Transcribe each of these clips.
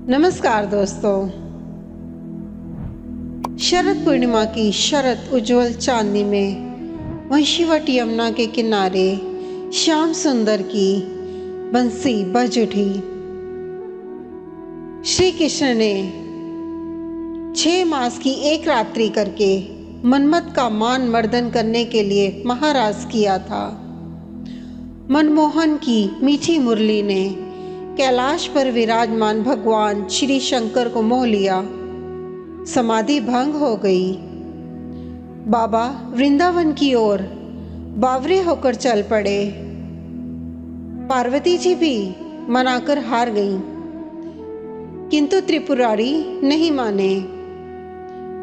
नमस्कार दोस्तों। शरद पूर्णिमा की शरद उज्जवल चांदनी में वंशीवट यमुना के किनारे श्याम सुंदर की बंसी बज उठी। श्री कृष्ण ने 6 मास की एक रात्रि करके मनमत का मान मर्दन करने के लिए महाराज किया था। मनमोहन की मीठी मुरली ने कैलाश पर विराजमान भगवान श्री शंकर को मोह लिया। समाधि भंग हो गई। बाबा वृंदावन की ओर बावरे होकर चल पड़े। पार्वती जी भी मनाकर हार गईं, किंतु त्रिपुरारी नहीं माने।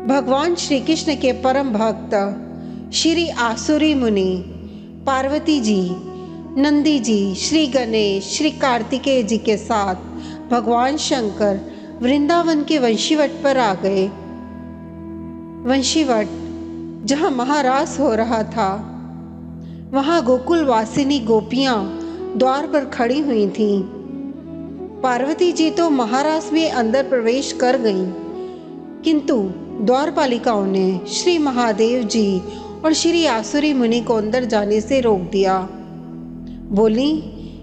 भगवान श्री कृष्ण के परम भक्त श्री आसुरी मुनि, पार्वती जी, नंदी जी, श्री गणेश, श्री कार्तिकेय जी के साथ भगवान शंकर वृंदावन के वंशीवट पर आ गए। वंशीवट जहाँ महारास हो रहा था, वहाँ गोकुल वासिनी गोपियाँ द्वार पर खड़ी हुई थीं। पार्वती जी तो महारास में अंदर प्रवेश कर गईं, किंतु द्वारपालिकाओं ने श्री महादेव जी और श्री आसुरी मुनि को अंदर जाने से रोक दिया। बोली,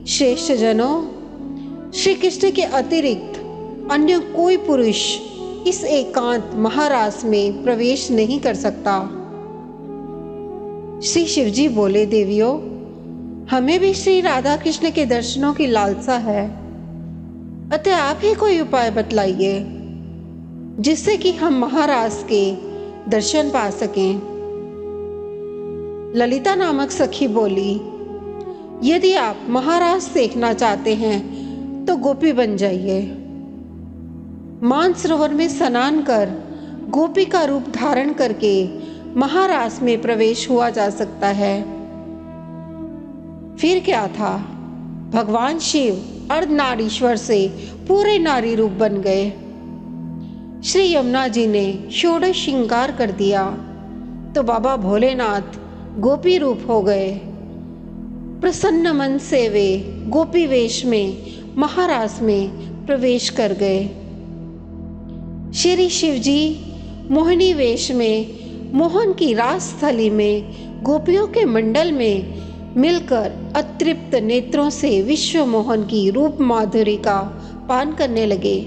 श्रेष्ठ जनों, श्री कृष्ण के अतिरिक्त अन्य कोई पुरुष इस एकांत महारास में प्रवेश नहीं कर सकता। श्री शिवजी बोले, देवियों, हमें भी श्री राधा कृष्ण के दर्शनों की लालसा है, अतः आप ही कोई उपाय बतलाइए जिससे कि हम महाराज के दर्शन पा सकें। ललिता नामक सखी बोली, यदि आप महाराज देखना चाहते हैं तो गोपी बन जाइए। मानसरोवर में स्नान कर गोपी का रूप धारण करके महारास में प्रवेश हुआ जा सकता है। फिर क्या था, भगवान शिव अर्धनारीश्वर से पूरे नारी रूप बन गए। श्री यमुना जी ने षोडश श्रृंगार कर दिया तो बाबा भोलेनाथ गोपी रूप हो गए। प्रसन्न मन से वे गोपी वेश में महारास में प्रवेश कर गए। श्री शिवजी मोहिनी वेश में मोहन की रास स्थली में गोपियों के मंडल में मिलकर अतृप्त नेत्रों से विश्व मोहन की रूप माधुरी का पान करने लगे।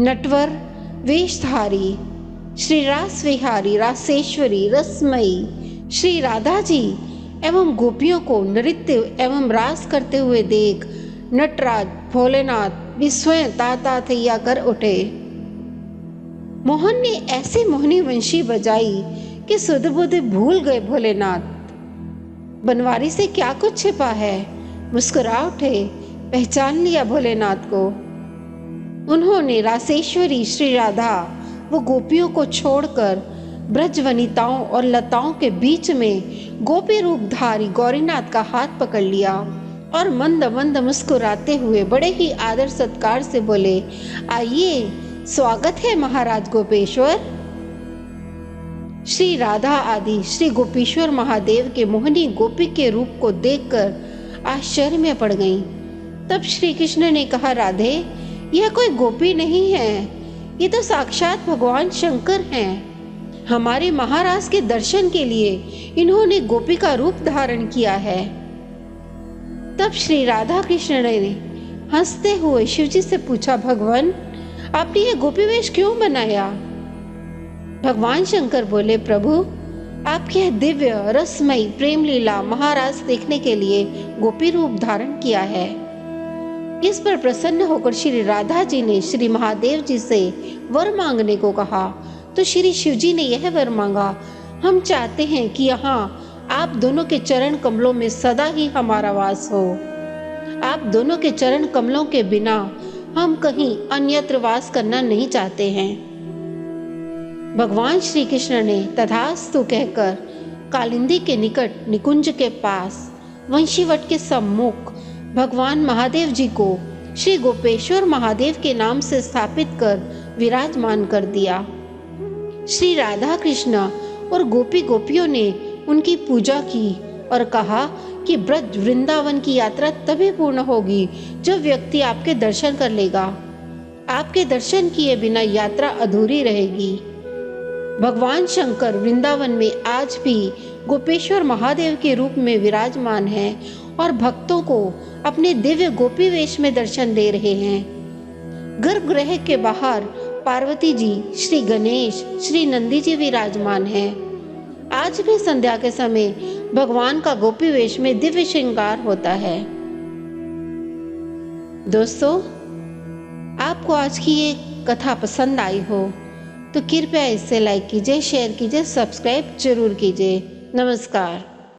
नटवर वेशधारी श्री रास विहारी रासेश्वरी रसमयी श्री राधा जी एवं गोपियों को नृत्य एवं रास करते हुए देख नटराज भोलेनाथ भी स्वयं ताता थैया कर उठे। मोहन ने ऐसी मोहनी वंशी बजाई कि सुध बुध भूल गए भोलेनाथ। बनवारी से क्या कुछ छिपा है, मुस्कुरा उठे, पहचान लिया भोलेनाथ को। उन्होंने रासेश्वरी श्री राधा वो गोपियों को छोड़कर ब्रज वनिताओं और लताओं के बीच में गोपी रूपधारी गौरीनाथ का हाथ पकड़ लिया और मंद मंद मुस्कुराते हुए बड़े ही आदर सत्कार से बोले, आइए, स्वागत है महाराज गोपेश्वर। श्री राधा आदि श्री गोपीश्वर महादेव के मोहनी गोपी के रूप को देखकर आश्चर्य में पड़ गईं। तब श्री कृष्ण ने कहा, राधे, यह कोई गोपी नहीं है, ये तो साक्षात भगवान शंकर हैं। हमारे महाराज के दर्शन के लिए इन्होंने गोपी का रूप धारण किया है। तब श्री राधा कृष्ण ने हंसते हुए शिवजी से पूछा, भगवान, आपने यह गोपी वेश क्यों बनाया? भगवान शंकर बोले, प्रभु, आपके यह दिव्य रसमयी प्रेम लीला महाराज देखने के लिए गोपी रूप धारण किया है। इस पर प्रसन्न होकर श्री राधा जी ने श्री महादेव जी से वर मांगने को कहा तो श्री शिवजी ने यह वर मांगा, हम चाहते हैं कि यहाँ आप दोनों के चरण कमलों में सदा ही हमारा वास हो। आप दोनों के चरण कमलों के बिना हम कहीं अन्यत्र वास करना नहीं चाहते हैं। भगवान श्री कृष्ण ने तथास्तु कहकर कालिंदी के निकट निकुंज के पास वंशीवट के सम्मुख भगवान महादेव जी को श्री गोपेश्वर महादेव के नाम से स्थापित कर विराजमान कर दिया। श्री राधा कृष्ण और गोपी गोपियों ने उनकी पूजा की और कहा कि ब्रज वृंदावन की यात्रा तभी पूर्ण होगी जब व्यक्ति आपके दर्शन कर लेगा। आपके दर्शन किए बिना यात्रा अधूरी रहेगी। भगवान शंकर वृंदावन में आज भी गोपेश्वर महादेव के रूप में विराजमान हैं और भक्तों को अपने दिव्य गोपी वेश में दर्शन दे रहे हैं। गर्भगृह के बाहर पार्वती जी, श्री गणेश, श्री नंदी जी विराजमान हैं। आज भी संध्या के समय भगवान का गोपी वेश में दिव्य श्रृंगार होता है। दोस्तों, आपको आज की ये कथा पसंद आई हो तो कृपया इसे लाइक कीजिए, शेयर कीजिए, सब्सक्राइब जरूर कीजिए। नमस्कार।